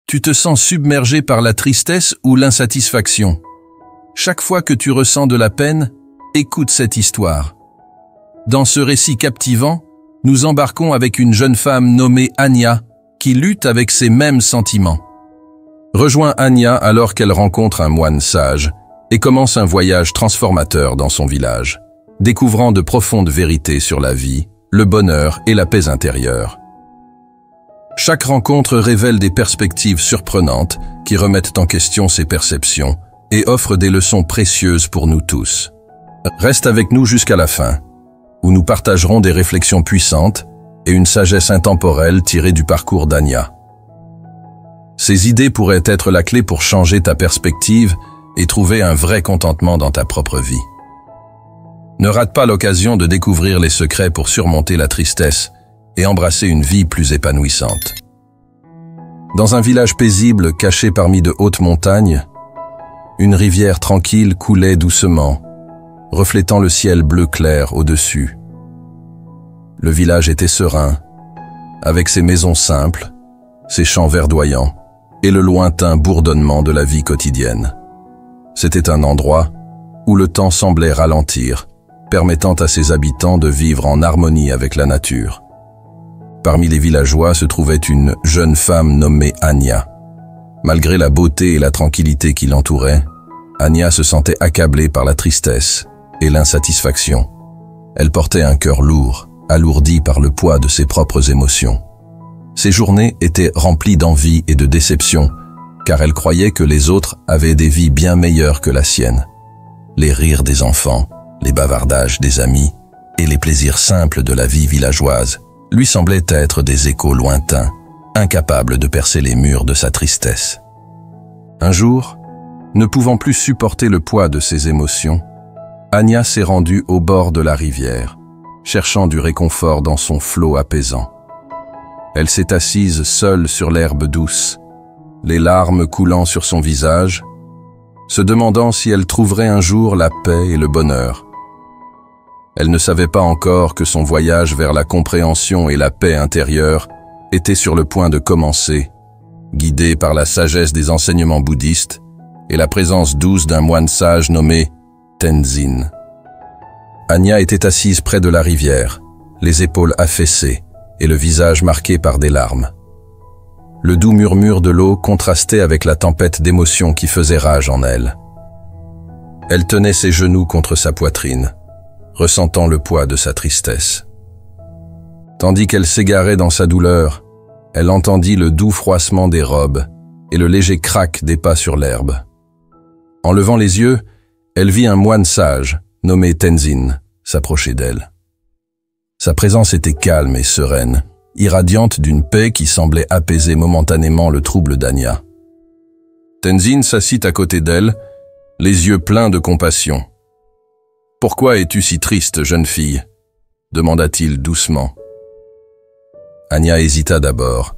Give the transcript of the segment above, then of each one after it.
Tu te sens submergé par la tristesse ou l'insatisfaction. Chaque fois que tu ressens de la peine, écoute cette histoire. Dans ce récit captivant, nous embarquons avec une jeune femme nommée Anya qui lutte avec ces mêmes sentiments. Rejoins Anya alors qu'elle rencontre un moine sage et commence un voyage transformateur dans son village, découvrant de profondes vérités sur la vie, le bonheur et la paix intérieure. Chaque rencontre révèle des perspectives surprenantes qui remettent en question ses perceptions et offrent des leçons précieuses pour nous tous. Reste avec nous jusqu'à la fin, où nous partagerons des réflexions puissantes et une sagesse intemporelle tirée du parcours d'Anya. Ces idées pourraient être la clé pour changer ta perspective et trouver un vrai contentement dans ta propre vie. Ne rate pas l'occasion de découvrir les secrets pour surmonter la tristesse et embrasser une vie plus épanouissante. Dans un village paisible caché parmi de hautes montagnes, une rivière tranquille coulait doucement, reflétant le ciel bleu clair au-dessus. Le village était serein, avec ses maisons simples, ses champs verdoyants et le lointain bourdonnement de la vie quotidienne. C'était un endroit où le temps semblait ralentir, permettant à ses habitants de vivre en harmonie avec la nature. Parmi les villageois se trouvait une jeune femme nommée Anya. Malgré la beauté et la tranquillité qui l'entouraient, Anya se sentait accablée par la tristesse et l'insatisfaction. Elle portait un cœur lourd, alourdi par le poids de ses propres émotions. Ses journées étaient remplies d'envie et de déception, car elle croyait que les autres avaient des vies bien meilleures que la sienne. Les rires des enfants, les bavardages des amis et les plaisirs simples de la vie villageoise lui semblaient être des échos lointains, incapables de percer les murs de sa tristesse. Un jour, ne pouvant plus supporter le poids de ses émotions, Anya s'est rendue au bord de la rivière, cherchant du réconfort dans son flot apaisant. Elle s'est assise seule sur l'herbe douce, les larmes coulant sur son visage, se demandant si elle trouverait un jour la paix et le bonheur. Elle ne savait pas encore que son voyage vers la compréhension et la paix intérieure était sur le point de commencer, guidée par la sagesse des enseignements bouddhistes et la présence douce d'un moine sage nommé Tenzin. Anya était assise près de la rivière, les épaules affaissées et le visage marqué par des larmes. Le doux murmure de l'eau contrastait avec la tempête d'émotions qui faisait rage en elle. Elle tenait ses genoux contre sa poitrine, ressentant le poids de sa tristesse. Tandis qu'elle s'égarait dans sa douleur, elle entendit le doux froissement des robes et le léger craque des pas sur l'herbe. En levant les yeux, elle vit un moine sage, nommé Tenzin, s'approcher d'elle. Sa présence était calme et sereine, irradiante d'une paix qui semblait apaiser momentanément le trouble d'Anya. Tenzin s'assit à côté d'elle, les yeux pleins de compassion. « Pourquoi es-tu si triste, jeune fille ?» demanda-t-il doucement. Anya hésita d'abord,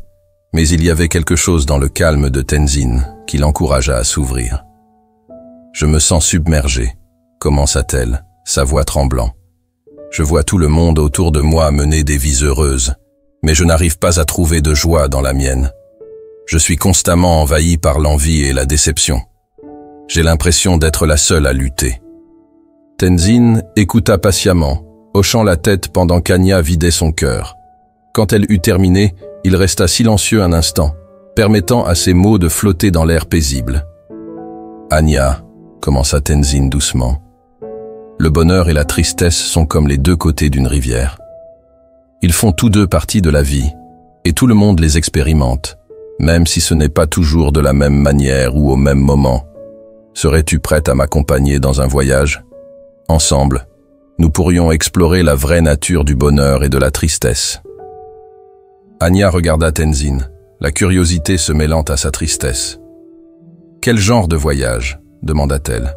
mais il y avait quelque chose dans le calme de Tenzin qui l'encouragea à s'ouvrir. « Je me sens submergée », commença-t-elle, sa voix tremblant. « Je vois tout le monde autour de moi mener des vies heureuses, mais je n'arrive pas à trouver de joie dans la mienne. Je suis constamment envahi par l'envie et la déception. J'ai l'impression d'être la seule à lutter. » Tenzin écouta patiemment, hochant la tête pendant qu'Anya vidait son cœur. Quand elle eut terminé, il resta silencieux un instant, permettant à ses mots de flotter dans l'air paisible. « Anya, » commença Tenzin doucement, « le bonheur et la tristesse sont comme les deux côtés d'une rivière. Ils font tous deux partie de la vie, et tout le monde les expérimente, même si ce n'est pas toujours de la même manière ou au même moment. Serais-tu prête à m'accompagner dans un voyage ? Ensemble, nous pourrions explorer la vraie nature du bonheur et de la tristesse. » Anya regarda Tenzin, la curiosité se mêlant à sa tristesse. « Quel genre de voyage ?» demanda-t-elle.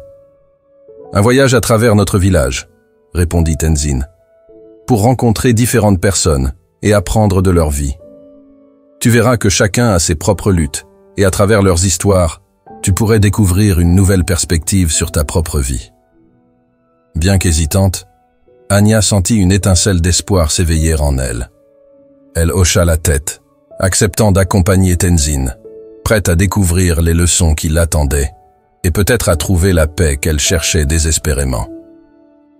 « Un voyage à travers notre village, » répondit Tenzin, « pour rencontrer différentes personnes et apprendre de leur vie. Tu verras que chacun a ses propres luttes, et à travers leurs histoires, tu pourrais découvrir une nouvelle perspective sur ta propre vie. » Bien qu'hésitante, Anya sentit une étincelle d'espoir s'éveiller en elle. Elle hocha la tête, acceptant d'accompagner Tenzin, prête à découvrir les leçons qui l'attendaient et peut-être à trouver la paix qu'elle cherchait désespérément.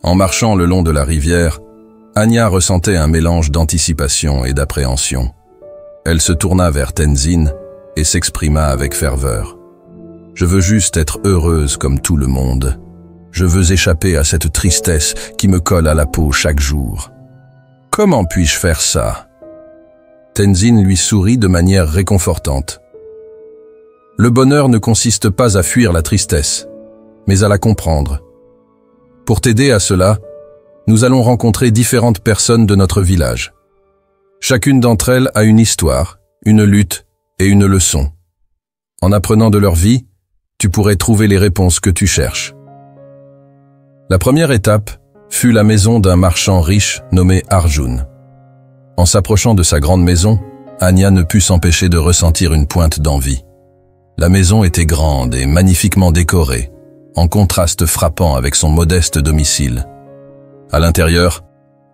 En marchant le long de la rivière, Anya ressentait un mélange d'anticipation et d'appréhension. Elle se tourna vers Tenzin et s'exprima avec ferveur. « Je veux juste être heureuse comme tout le monde. Je veux échapper à cette tristesse qui me colle à la peau chaque jour. Comment puis-je faire ça ?» Tenzin lui sourit de manière réconfortante. « Le bonheur ne consiste pas à fuir la tristesse, mais à la comprendre. Pour t'aider à cela, nous allons rencontrer différentes personnes de notre village. Chacune d'entre elles a une histoire, une lutte et une leçon. En apprenant de leur vie, tu pourrais trouver les réponses que tu cherches. » La première étape fut la maison d'un marchand riche nommé Arjun. En s'approchant de sa grande maison, Anya ne put s'empêcher de ressentir une pointe d'envie. La maison était grande et magnifiquement décorée, en contraste frappant avec son modeste domicile. À l'intérieur,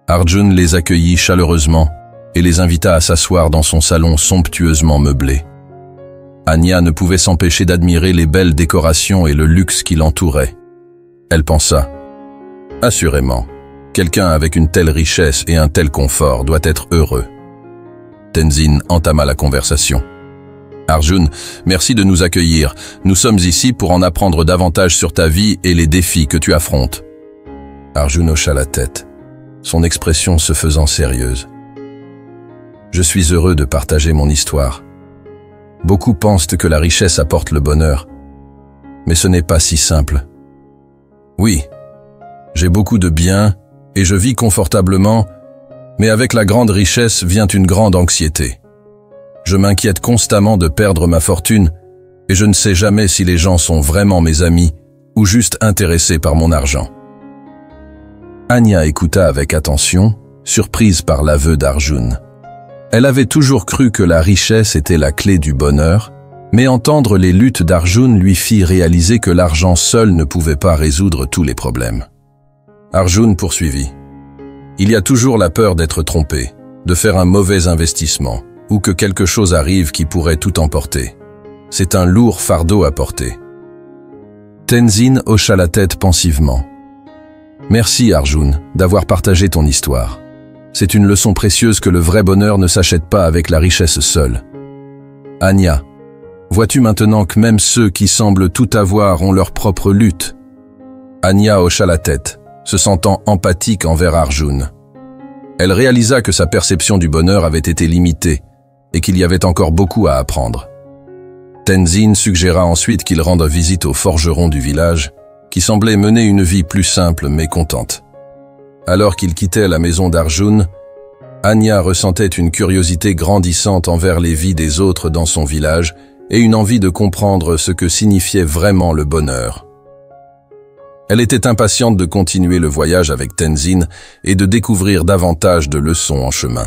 Arjun les accueillit chaleureusement et les invita à s'asseoir dans son salon somptueusement meublé. Anya ne pouvait s'empêcher d'admirer les belles décorations et le luxe qui l'entourait. Elle pensa, « Assurément, quelqu'un avec une telle richesse et un tel confort doit être heureux. » Tenzin entama la conversation. « Arjun, merci de nous accueillir. Nous sommes ici pour en apprendre davantage sur ta vie et les défis que tu affrontes. » Arjun hocha la tête, son expression se faisant sérieuse. « Je suis heureux de partager mon histoire. Beaucoup pensent que la richesse apporte le bonheur, mais ce n'est pas si simple. Oui, j'ai beaucoup de biens et je vis confortablement, mais avec la grande richesse vient une grande anxiété. Je m'inquiète constamment de perdre ma fortune et je ne sais jamais si les gens sont vraiment mes amis ou juste intéressés par mon argent. » Anya écouta avec attention, surprise par l'aveu d'Arjun. Elle avait toujours cru que la richesse était la clé du bonheur, mais entendre les luttes d'Arjun lui fit réaliser que l'argent seul ne pouvait pas résoudre tous les problèmes. Arjun poursuivit. « Il y a toujours la peur d'être trompé, de faire un mauvais investissement, ou que quelque chose arrive qui pourrait tout emporter. C'est un lourd fardeau à porter. » Tenzin hocha la tête pensivement. « Merci Arjun d'avoir partagé ton histoire. C'est une leçon précieuse que le vrai bonheur ne s'achète pas avec la richesse seule. Anya, vois-tu maintenant que même ceux qui semblent tout avoir ont leur propre lutte ?» Anya hocha la tête, se sentant empathique envers Arjun. Elle réalisa que sa perception du bonheur avait été limitée et qu'il y avait encore beaucoup à apprendre. Tenzin suggéra ensuite qu'il rende visite au forgeron du village, qui semblait mener une vie plus simple mais contente. Alors qu'il quittait la maison d'Arjun, Anya ressentait une curiosité grandissante envers les vies des autres dans son village et une envie de comprendre ce que signifiait vraiment le bonheur. Elle était impatiente de continuer le voyage avec Tenzin et de découvrir davantage de leçons en chemin.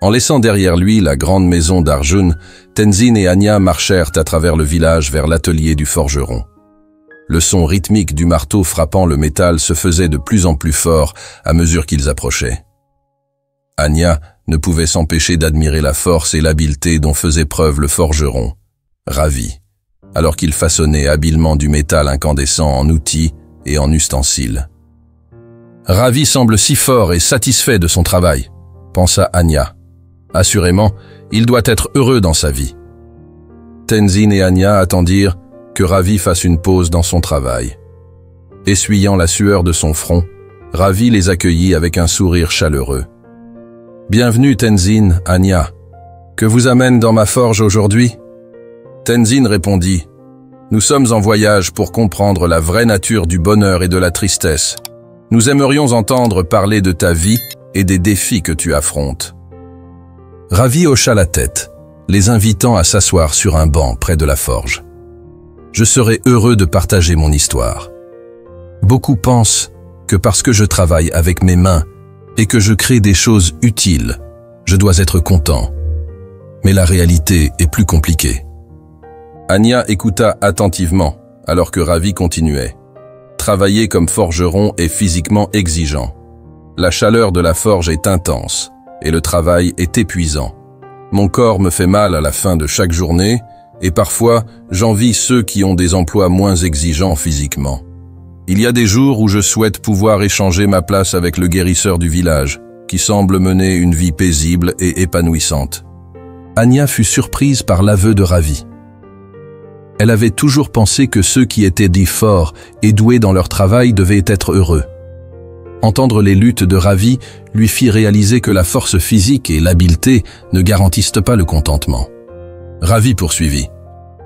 En laissant derrière lui la grande maison d'Arjun, Tenzin et Anya marchèrent à travers le village vers l'atelier du forgeron. Le son rythmique du marteau frappant le métal se faisait de plus en plus fort à mesure qu'ils approchaient. Anya ne pouvait s'empêcher d'admirer la force et l'habileté dont faisait preuve le forgeron, ravi, alors qu'il façonnait habilement du métal incandescent en outils et en ustensiles. Ravi semble si fort et satisfait de son travail, pensa Anya. Assurément, il doit être heureux dans sa vie. Tenzin et Anya attendirent que Ravi fasse une pause dans son travail. Essuyant la sueur de son front, Ravi les accueillit avec un sourire chaleureux. « Bienvenue Tenzin, Anya. Que vous amène dans ma forge aujourd'hui ?» Tenzin répondit « Nous sommes en voyage pour comprendre la vraie nature du bonheur et de la tristesse. Nous aimerions entendre parler de ta vie et des défis que tu affrontes. » Ravi hocha la tête, les invitant à s'asseoir sur un banc près de la forge. Je serai heureux de partager mon histoire. Beaucoup pensent que parce que je travaille avec mes mains et que je crée des choses utiles, je dois être content. Mais la réalité est plus compliquée. Anya écouta attentivement alors que Ravi continuait. Travailler comme forgeron est physiquement exigeant. La chaleur de la forge est intense et le travail est épuisant. Mon corps me fait mal à la fin de chaque journée, et parfois, j'envie ceux qui ont des emplois moins exigeants physiquement. Il y a des jours où je souhaite pouvoir échanger ma place avec le guérisseur du village, qui semble mener une vie paisible et épanouissante. Anya fut surprise par l'aveu de Ravi. Elle avait toujours pensé que ceux qui étaient dits forts et doués dans leur travail devaient être heureux. Entendre les luttes de Ravi lui fit réaliser que la force physique et l'habileté ne garantissent pas le contentement. Ravi poursuivit.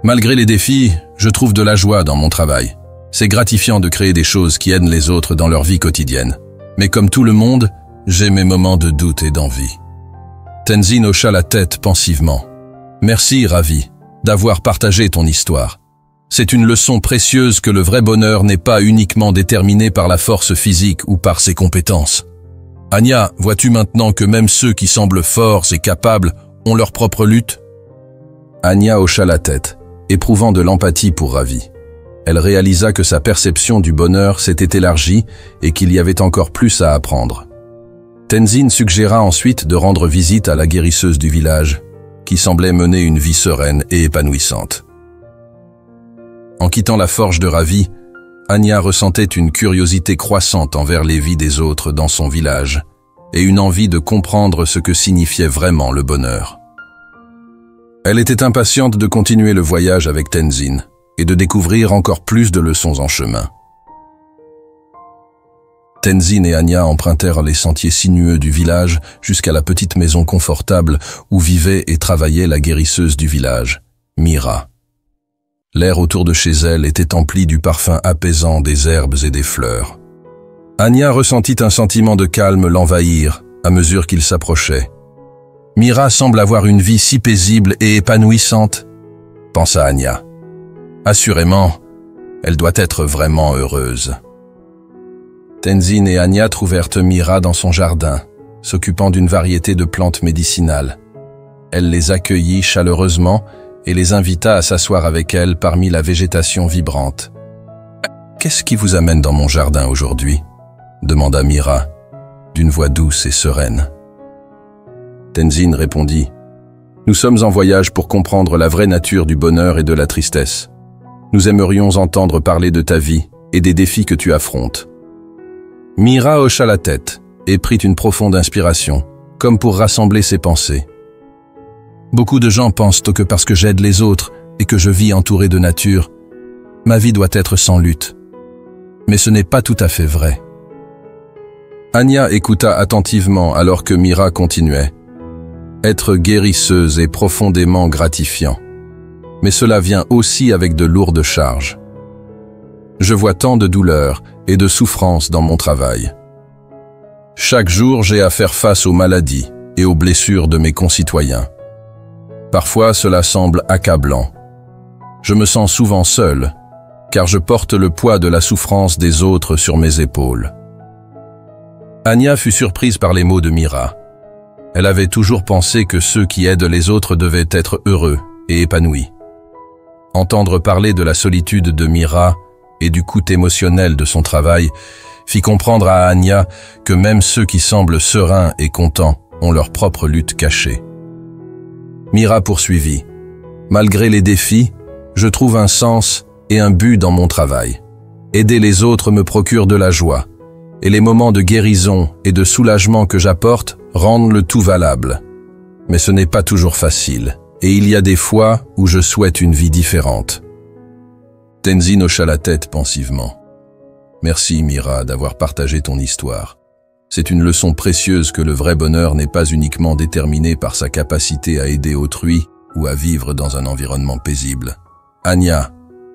Malgré les défis, je trouve de la joie dans mon travail. C'est gratifiant de créer des choses qui aident les autres dans leur vie quotidienne. Mais comme tout le monde, j'ai mes moments de doute et d'envie. Tenzin hocha la tête pensivement. Merci, Ravi, d'avoir partagé ton histoire. C'est une leçon précieuse que le vrai bonheur n'est pas uniquement déterminé par la force physique ou par ses compétences. Anya, vois-tu maintenant que même ceux qui semblent forts et capables ont leur propre lutte? Anya hocha la tête, éprouvant de l'empathie pour Ravi. Elle réalisa que sa perception du bonheur s'était élargie et qu'il y avait encore plus à apprendre. Tenzin suggéra ensuite de rendre visite à la guérisseuse du village, qui semblait mener une vie sereine et épanouissante. En quittant la forge de Ravi, Anya ressentait une curiosité croissante envers les vies des autres dans son village et une envie de comprendre ce que signifiait vraiment le bonheur. Elle était impatiente de continuer le voyage avec Tenzin et de découvrir encore plus de leçons en chemin. Tenzin et Anya empruntèrent les sentiers sinueux du village jusqu'à la petite maison confortable où vivait et travaillait la guérisseuse du village, Mira. L'air autour de chez elle était empli du parfum apaisant des herbes et des fleurs. Anya ressentit un sentiment de calme l'envahir à mesure qu'il s'approchait. Mira semble avoir une vie si paisible et épanouissante, pensa Anya. Assurément, elle doit être vraiment heureuse. Tenzin et Anya trouvèrent Mira dans son jardin, s'occupant d'une variété de plantes médicinales. Elle les accueillit chaleureusement et les invita à s'asseoir avec elle parmi la végétation vibrante. « Qu'est-ce qui vous amène dans mon jardin aujourd'hui » demanda Mira, d'une voix douce et sereine. Tenzin répondit « Nous sommes en voyage pour comprendre la vraie nature du bonheur et de la tristesse. Nous aimerions entendre parler de ta vie et des défis que tu affrontes. » Mira hocha la tête et prit une profonde inspiration, comme pour rassembler ses pensées. Beaucoup de gens pensent que parce que j'aide les autres et que je vis entouré de nature, ma vie doit être sans lutte. Mais ce n'est pas tout à fait vrai. Anya écouta attentivement alors que Mira continuait. Être guérisseuse est profondément gratifiant. Mais cela vient aussi avec de lourdes charges. Je vois tant de douleurs et de souffrances dans mon travail. Chaque jour, j'ai à faire face aux maladies et aux blessures de mes concitoyens. Parfois, cela semble accablant. Je me sens souvent seul, car je porte le poids de la souffrance des autres sur mes épaules. Anya fut surprise par les mots de Mira. Elle avait toujours pensé que ceux qui aident les autres devaient être heureux et épanouis. Entendre parler de la solitude de Mira et du coût émotionnel de son travail fit comprendre à Anya que même ceux qui semblent sereins et contents ont leur propre lutte cachée. Mira poursuivit. Malgré les défis, je trouve un sens et un but dans mon travail. Aider les autres me procure de la joie, et les moments de guérison et de soulagement que j'apporte rendent le tout valable. Mais ce n'est pas toujours facile, et il y a des fois où je souhaite une vie différente. Tenzin hocha la tête pensivement. Merci Mira d'avoir partagé ton histoire. C'est une leçon précieuse que le vrai bonheur n'est pas uniquement déterminé par sa capacité à aider autrui ou à vivre dans un environnement paisible. Anya,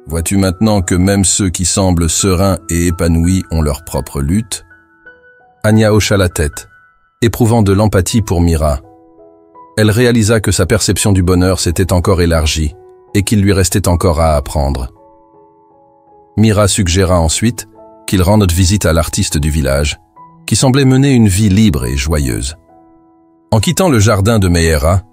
vois-tu maintenant que même ceux qui semblent sereins et épanouis ont leur propre lutte? Anya hocha la tête, éprouvant de l'empathie pour Mira. Elle réalisa que sa perception du bonheur s'était encore élargie et qu'il lui restait encore à apprendre. Mira suggéra ensuite qu'il rende visite à l'artiste du village, qui semblait mener une vie libre et joyeuse. En quittant le jardin de Meïra,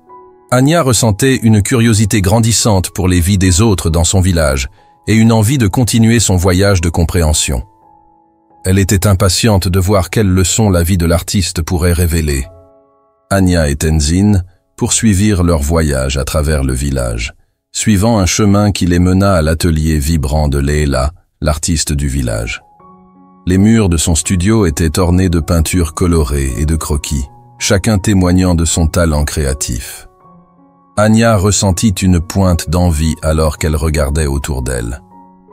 Anya ressentait une curiosité grandissante pour les vies des autres dans son village et une envie de continuer son voyage de compréhension. Elle était impatiente de voir quelles leçons la vie de l'artiste pourrait révéler. Anya et Tenzin poursuivirent leur voyage à travers le village, suivant un chemin qui les mena à l'atelier vibrant de Leila, l'artiste du village. Les murs de son studio étaient ornés de peintures colorées et de croquis, chacun témoignant de son talent créatif. Anya ressentit une pointe d'envie alors qu'elle regardait autour d'elle,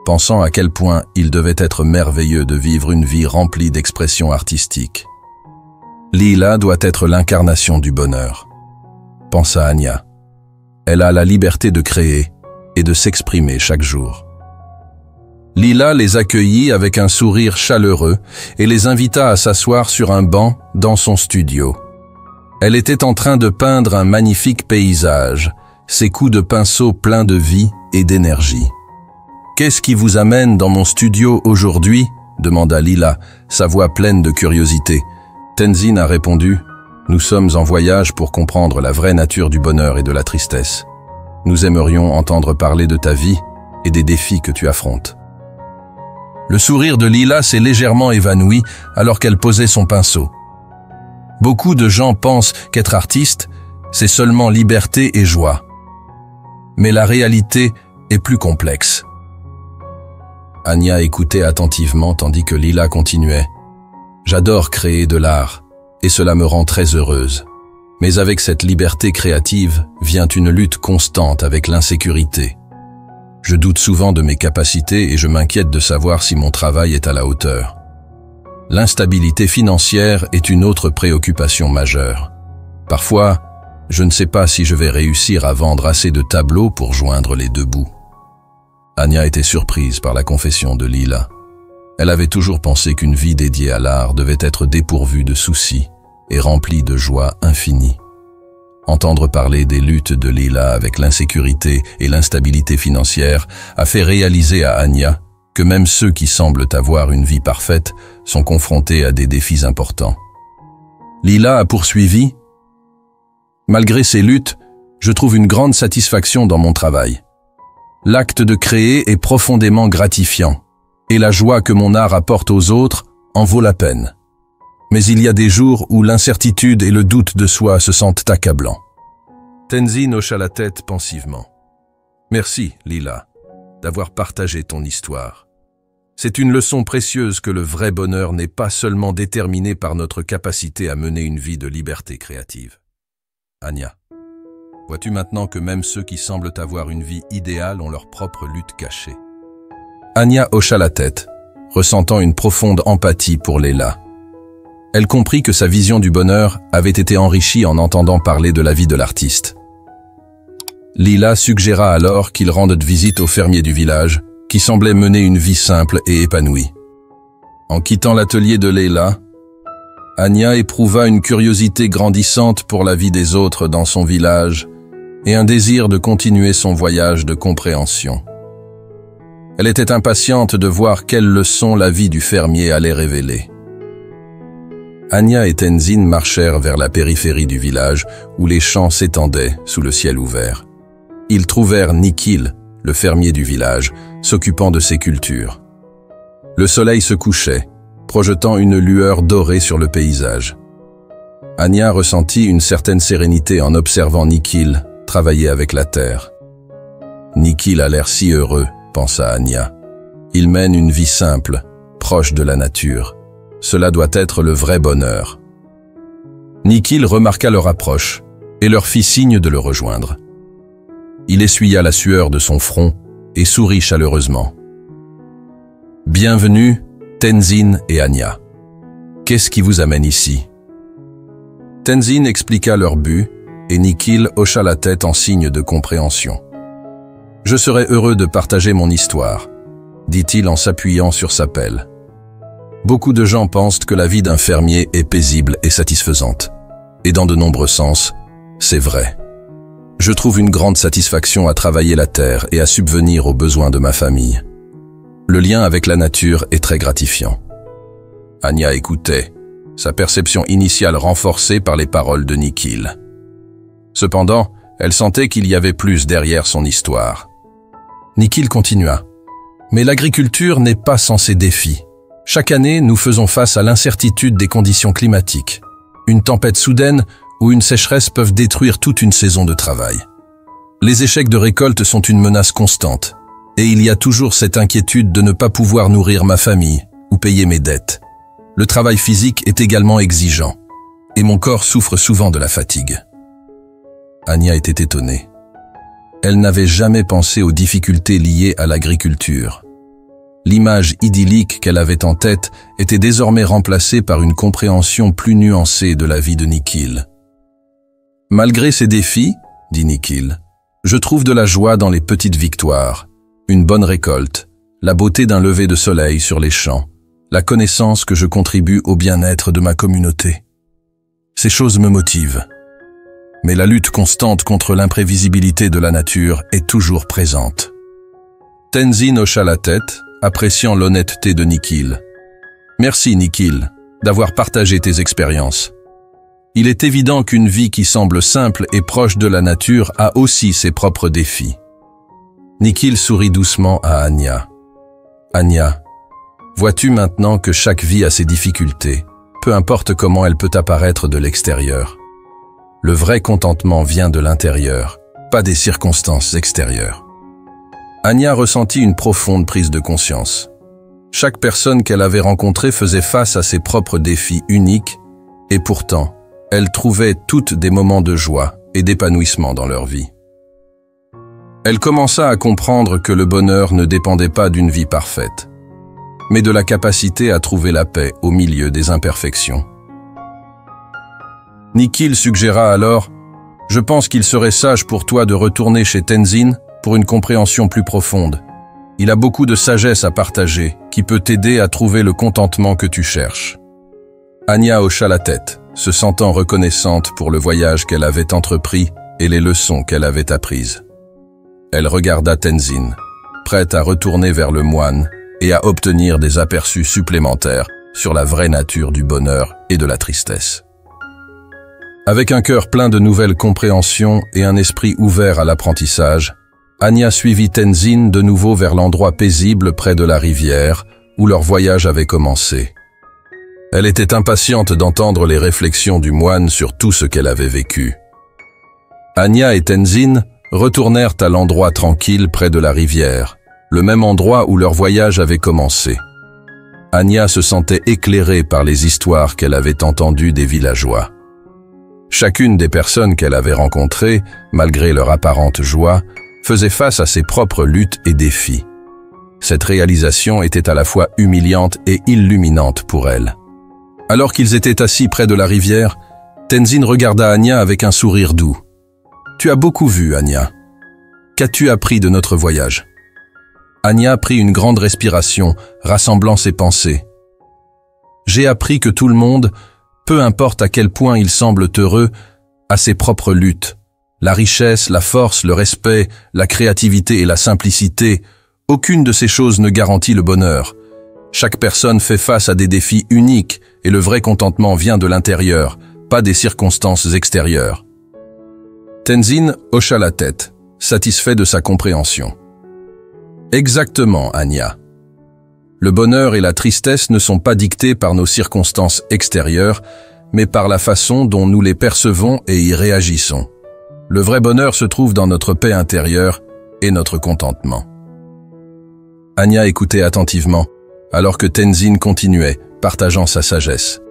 pensant à quel point il devait être merveilleux de vivre une vie remplie d'expressions artistiques. Leila doit être l'incarnation du bonheur, pensa Anya. Elle a la liberté de créer et de s'exprimer chaque jour. Leila les accueillit avec un sourire chaleureux et les invita à s'asseoir sur un banc dans son studio. Elle était en train de peindre un magnifique paysage, ses coups de pinceau pleins de vie et d'énergie. « Qu'est-ce qui vous amène dans mon studio aujourd'hui ?» demanda Leila, sa voix pleine de curiosité. Tenzin a répondu « Nous sommes en voyage pour comprendre la vraie nature du bonheur et de la tristesse. Nous aimerions entendre parler de ta vie et des défis que tu affrontes. » Le sourire de Leila s'est légèrement évanoui alors qu'elle posait son pinceau. Beaucoup de gens pensent qu'être artiste, c'est seulement liberté et joie. Mais la réalité est plus complexe. Anya écoutait attentivement tandis que Leila continuait. « J'adore créer de l'art, et cela me rend très heureuse. Mais avec cette liberté créative vient une lutte constante avec l'insécurité. Je doute souvent de mes capacités et je m'inquiète de savoir si mon travail est à la hauteur. L'instabilité financière est une autre préoccupation majeure. Parfois, je ne sais pas si je vais réussir à vendre assez de tableaux pour joindre les deux bouts. » Anya était surprise par la confession de Leila. Elle avait toujours pensé qu'une vie dédiée à l'art devait être dépourvue de soucis et remplie de joie infinie. Entendre parler des luttes de Leila avec l'insécurité et l'instabilité financière a fait réaliser à Anya que même ceux qui semblent avoir une vie parfaite sont confrontés à des défis importants. Leila a poursuivi « Malgré ces luttes, je trouve une grande satisfaction dans mon travail. L'acte de créer est profondément gratifiant, et la joie que mon art apporte aux autres en vaut la peine. Mais il y a des jours où l'incertitude et le doute de soi se sentent accablants. » Tenzin hocha la tête pensivement. « Merci, Leila, d'avoir partagé ton histoire. C'est une leçon précieuse que le vrai bonheur n'est pas seulement déterminé par notre capacité à mener une vie de liberté créative. Anya, vois-tu maintenant que même ceux qui semblent avoir une vie idéale ont leur propre lutte cachée ?» Anya hocha la tête, ressentant une profonde empathie pour Leila. Elle comprit que sa vision du bonheur avait été enrichie en entendant parler de la vie de l'artiste. Leila suggéra alors qu'ils rendent visite au fermier du village, qui semblait mener une vie simple et épanouie. En quittant l'atelier de Leila, Anya éprouva une curiosité grandissante pour la vie des autres dans son village et un désir de continuer son voyage de compréhension. Elle était impatiente de voir quelles leçons la vie du fermier allait révéler. Anya et Tenzin marchèrent vers la périphérie du village où les champs s'étendaient sous le ciel ouvert. Ils trouvèrent Nikhil, le fermier du village, s'occupant de ses cultures. Le soleil se couchait, projetant une lueur dorée sur le paysage. Anya ressentit une certaine sérénité en observant Nikhil travailler avec la terre. Nikhil a l'air si heureux, pensa Anya. Il mène une vie simple, proche de la nature. Cela doit être le vrai bonheur. Nikhil remarqua leur approche et leur fit signe de le rejoindre. Il essuya la sueur de son front et sourit chaleureusement. « Bienvenue, Tenzin et Anya. Qu'est-ce qui vous amène ici ?» Tenzin expliqua leur but et Nikhil hocha la tête en signe de compréhension. « Je serais heureux de partager mon histoire, » dit-il en s'appuyant sur sa pelle. Beaucoup de gens pensent que la vie d'un fermier est paisible et satisfaisante. Et dans de nombreux sens, c'est vrai. Je trouve une grande satisfaction à travailler la terre et à subvenir aux besoins de ma famille. Le lien avec la nature est très gratifiant. Anya écoutait, sa perception initiale renforcée par les paroles de Nikhil. Cependant, elle sentait qu'il y avait plus derrière son histoire. Nikhil continua. « Mais l'agriculture n'est pas sans ses défis. Chaque année, nous faisons face à l'incertitude des conditions climatiques. Une tempête soudaine ou une sécheresse peuvent détruire toute une saison de travail. Les échecs de récolte sont une menace constante, et il y a toujours cette inquiétude de ne pas pouvoir nourrir ma famille ou payer mes dettes. Le travail physique est également exigeant, et mon corps souffre souvent de la fatigue. Anya était étonnée. Elle n'avait jamais pensé aux difficultés liées à l'agriculture. L'image idyllique qu'elle avait en tête était désormais remplacée par une compréhension plus nuancée de la vie de Nikhil. « Malgré ces défis, dit Nikhil, je trouve de la joie dans les petites victoires, une bonne récolte, la beauté d'un lever de soleil sur les champs, la connaissance que je contribue au bien-être de ma communauté. Ces choses me motivent. Mais la lutte constante contre l'imprévisibilité de la nature est toujours présente. » Tenzin hocha la tête, appréciant l'honnêteté de Nikhil. « Merci Nikhil, d'avoir partagé tes expériences. Il est évident qu'une vie qui semble simple et proche de la nature a aussi ses propres défis. » Nikhil sourit doucement à Anya. « Anya, vois-tu maintenant que chaque vie a ses difficultés, peu importe comment elle peut apparaître de l'extérieur. Le vrai contentement vient de l'intérieur, pas des circonstances extérieures. » Anya ressentit une profonde prise de conscience. Chaque personne qu'elle avait rencontrée faisait face à ses propres défis uniques, et pourtant, elle trouvait toutes des moments de joie et d'épanouissement dans leur vie. Elle commença à comprendre que le bonheur ne dépendait pas d'une vie parfaite, mais de la capacité à trouver la paix au milieu des imperfections. Nikhil suggéra alors « Je pense qu'il serait sage pour toi de retourner chez Tenzin pour une compréhension plus profonde. Il a beaucoup de sagesse à partager qui peut t'aider à trouver le contentement que tu cherches. » Anya hocha la tête, se sentant reconnaissante pour le voyage qu'elle avait entrepris et les leçons qu'elle avait apprises. Elle regarda Tenzin, prête à retourner vers le moine et à obtenir des aperçus supplémentaires sur la vraie nature du bonheur et de la tristesse. Avec un cœur plein de nouvelles compréhensions et un esprit ouvert à l'apprentissage, Anya suivit Tenzin de nouveau vers l'endroit paisible près de la rivière où leur voyage avait commencé. Elle était impatiente d'entendre les réflexions du moine sur tout ce qu'elle avait vécu. Anya et Tenzin retournèrent à l'endroit tranquille près de la rivière, le même endroit où leur voyage avait commencé. Anya se sentait éclairée par les histoires qu'elle avait entendues des villageois. Chacune des personnes qu'elle avait rencontrées, malgré leur apparente joie, faisait face à ses propres luttes et défis. Cette réalisation était à la fois humiliante et illuminante pour elle. Alors qu'ils étaient assis près de la rivière, Tenzin regarda Anya avec un sourire doux. « Tu as beaucoup vu, Anya. Qu'as-tu appris de notre voyage ?» Anya prit une grande respiration, rassemblant ses pensées. « J'ai appris que tout le monde, peu importe à quel point il semble heureux, a ses propres luttes. La richesse, la force, le respect, la créativité et la simplicité, aucune de ces choses ne garantit le bonheur. Chaque personne fait face à des défis uniques et le vrai contentement vient de l'intérieur, pas des circonstances extérieures. » Tenzin hocha la tête, satisfait de sa compréhension. « Exactement, Anya. Le bonheur et la tristesse ne sont pas dictés par nos circonstances extérieures, mais par la façon dont nous les percevons et y réagissons. Le vrai bonheur se trouve dans notre paix intérieure et notre contentement. » Anya écoutait attentivement, alors que Tenzin continuait, partageant sa sagesse.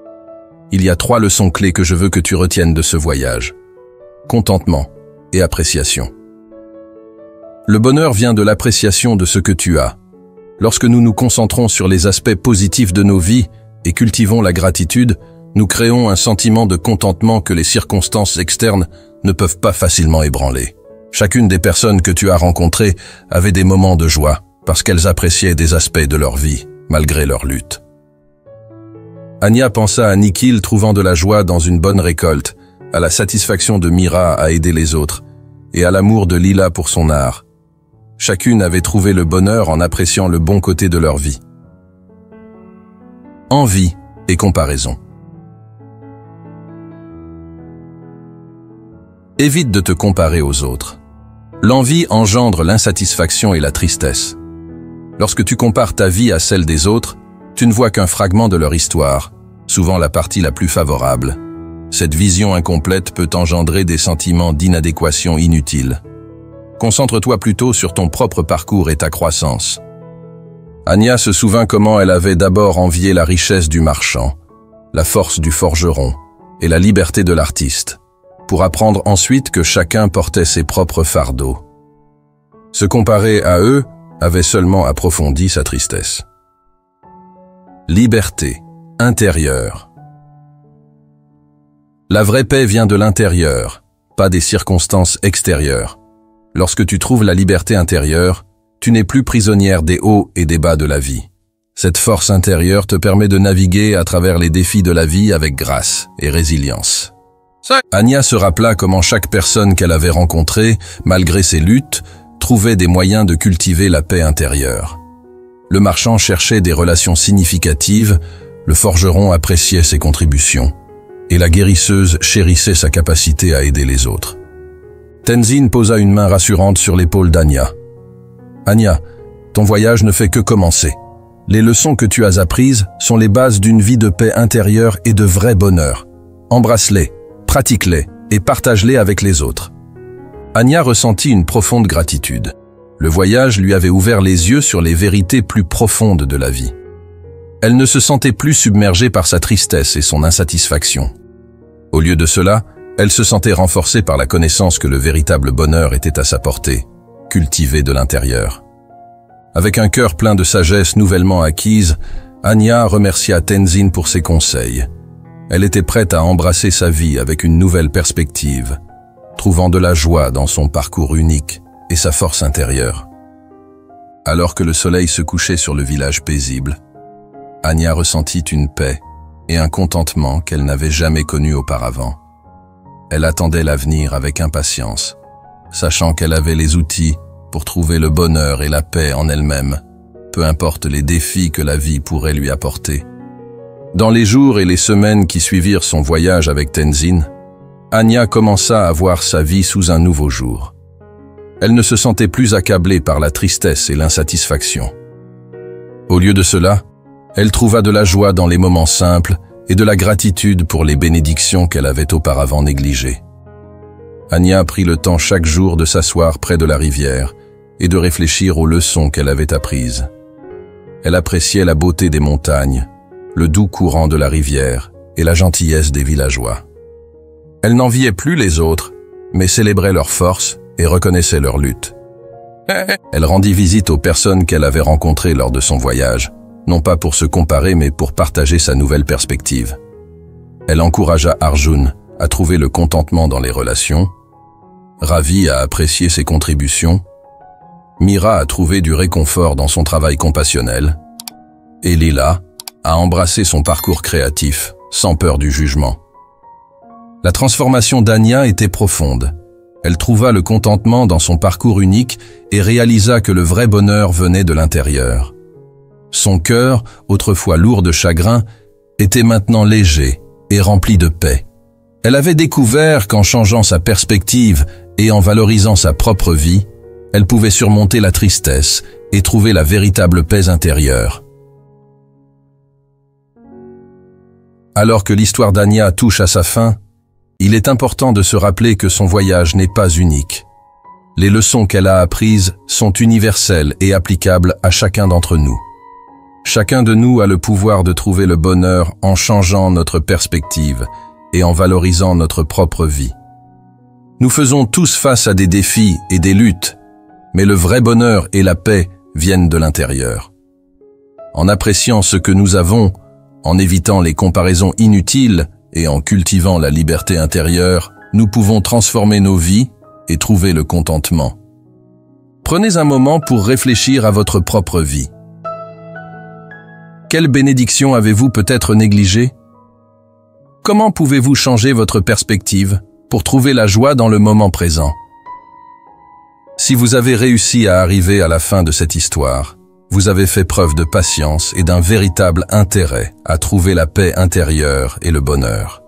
« Il y a 3 leçons clés que je veux que tu retiennes de ce voyage. Contentement et appréciation. Le bonheur vient de l'appréciation de ce que tu as. Lorsque nous nous concentrons sur les aspects positifs de nos vies et cultivons la gratitude, nous créons un sentiment de contentement que les circonstances externes ne peuvent pas facilement ébranler. Chacune des personnes que tu as rencontrées avait des moments de joie parce qu'elles appréciaient des aspects de leur vie, malgré leur lutte. » Anya pensa à Nikhil trouvant de la joie dans une bonne récolte, à la satisfaction de Mira à aider les autres, et à l'amour de Lila pour son art. Chacune avait trouvé le bonheur en appréciant le bon côté de leur vie. Envie et comparaison. Évite de te comparer aux autres. L'envie engendre l'insatisfaction et la tristesse. Lorsque tu compares ta vie à celle des autres, tu ne vois qu'un fragment de leur histoire, souvent la partie la plus favorable. Cette vision incomplète peut engendrer des sentiments d'inadéquation inutiles. Concentre-toi plutôt sur ton propre parcours et ta croissance. Anya se souvint comment elle avait d'abord envié la richesse du marchand, la force du forgeron et la liberté de l'artiste, pour apprendre ensuite que chacun portait ses propres fardeaux. Se comparer à eux avait seulement approfondi sa tristesse. Liberté intérieure. La vraie paix vient de l'intérieur, pas des circonstances extérieures. Lorsque tu trouves la liberté intérieure, tu n'es plus prisonnière des hauts et des bas de la vie. Cette force intérieure te permet de naviguer à travers les défis de la vie avec grâce et résilience. Anya se rappela comment chaque personne qu'elle avait rencontrée, malgré ses luttes, trouvait des moyens de cultiver la paix intérieure. Le marchand cherchait des relations significatives, le forgeron appréciait ses contributions, et la guérisseuse chérissait sa capacité à aider les autres. Tenzin posa une main rassurante sur l'épaule d'Anya. « Anya, ton voyage ne fait que commencer. Les leçons que tu as apprises sont les bases d'une vie de paix intérieure et de vrai bonheur. Embrasse-les, pratique-les et partage-les avec les autres. » Anya ressentit une profonde gratitude. Le voyage lui avait ouvert les yeux sur les vérités plus profondes de la vie. Elle ne se sentait plus submergée par sa tristesse et son insatisfaction. Au lieu de cela, elle se sentait renforcée par la connaissance que le véritable bonheur était à sa portée, cultivé de l'intérieur. Avec un cœur plein de sagesse nouvellement acquise, Anya remercia Tenzin pour ses conseils. Elle était prête à embrasser sa vie avec une nouvelle perspective, trouvant de la joie dans son parcours unique et sa force intérieure. Alors que le soleil se couchait sur le village paisible, Anya ressentit une paix et un contentement qu'elle n'avait jamais connu auparavant. Elle attendait l'avenir avec impatience, sachant qu'elle avait les outils pour trouver le bonheur et la paix en elle-même, peu importe les défis que la vie pourrait lui apporter. Dans les jours et les semaines qui suivirent son voyage avec Tenzin, Anya commença à voir sa vie sous un nouveau jour. Elle ne se sentait plus accablée par la tristesse et l'insatisfaction. Au lieu de cela, elle trouva de la joie dans les moments simples et de la gratitude pour les bénédictions qu'elle avait auparavant négligées. Anya prit le temps chaque jour de s'asseoir près de la rivière et de réfléchir aux leçons qu'elle avait apprises. Elle appréciait la beauté des montagnes, le doux courant de la rivière et la gentillesse des villageois. Elle n'enviait plus les autres, mais célébrait leur force et reconnaissait leur lutte. Elle rendit visite aux personnes qu'elle avait rencontrées lors de son voyage, non pas pour se comparer mais pour partager sa nouvelle perspective. Elle encouragea Arjun à trouver le contentement dans les relations, Ravi à apprécier ses contributions, Mira à trouver du réconfort dans son travail compassionnel, et Lila à embrasser son parcours créatif sans peur du jugement. La transformation d'Anya était profonde. Elle trouva le contentement dans son parcours unique et réalisa que le vrai bonheur venait de l'intérieur. Son cœur, autrefois lourd de chagrin, était maintenant léger et rempli de paix. Elle avait découvert qu'en changeant sa perspective et en valorisant sa propre vie, elle pouvait surmonter la tristesse et trouver la véritable paix intérieure. Alors que l'histoire d'Anya touche à sa fin, il est important de se rappeler que son voyage n'est pas unique. Les leçons qu'elle a apprises sont universelles et applicables à chacun d'entre nous. Chacun de nous a le pouvoir de trouver le bonheur en changeant notre perspective et en valorisant notre propre vie. Nous faisons tous face à des défis et des luttes, mais le vrai bonheur et la paix viennent de l'intérieur. En appréciant ce que nous avons, en évitant les comparaisons inutiles et en cultivant la liberté intérieure, nous pouvons transformer nos vies et trouver le contentement. Prenez un moment pour réfléchir à votre propre vie. Quelle bénédiction avez-vous peut-être négligée? Comment pouvez-vous changer votre perspective pour trouver la joie dans le moment présent? Si vous avez réussi à arriver à la fin de cette histoire, vous avez fait preuve de patience et d'un véritable intérêt à trouver la paix intérieure et le bonheur.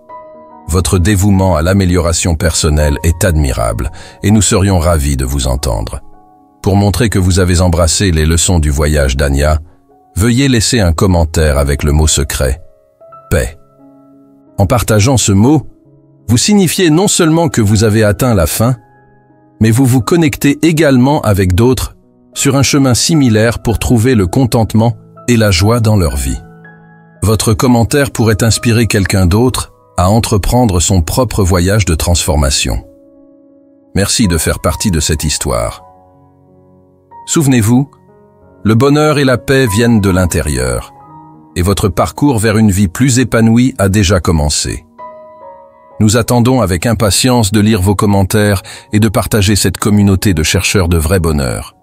Votre dévouement à l'amélioration personnelle est admirable et nous serions ravis de vous entendre. Pour montrer que vous avez embrassé les leçons du voyage d'Anya, veuillez laisser un commentaire avec le mot secret « paix ». En partageant ce mot, Vous signifiez non seulement que vous avez atteint la fin, mais vous vous connectez également avec d'autres sur un chemin similaire pour trouver le contentement et la joie dans leur vie. Votre commentaire pourrait inspirer quelqu'un d'autre à entreprendre son propre voyage de transformation. Merci de faire partie de cette histoire. Souvenez-vous, le bonheur et la paix viennent de l'intérieur, et votre parcours vers une vie plus épanouie a déjà commencé. Nous attendons avec impatience de lire vos commentaires et de partager cette communauté de chercheurs de vrai bonheur.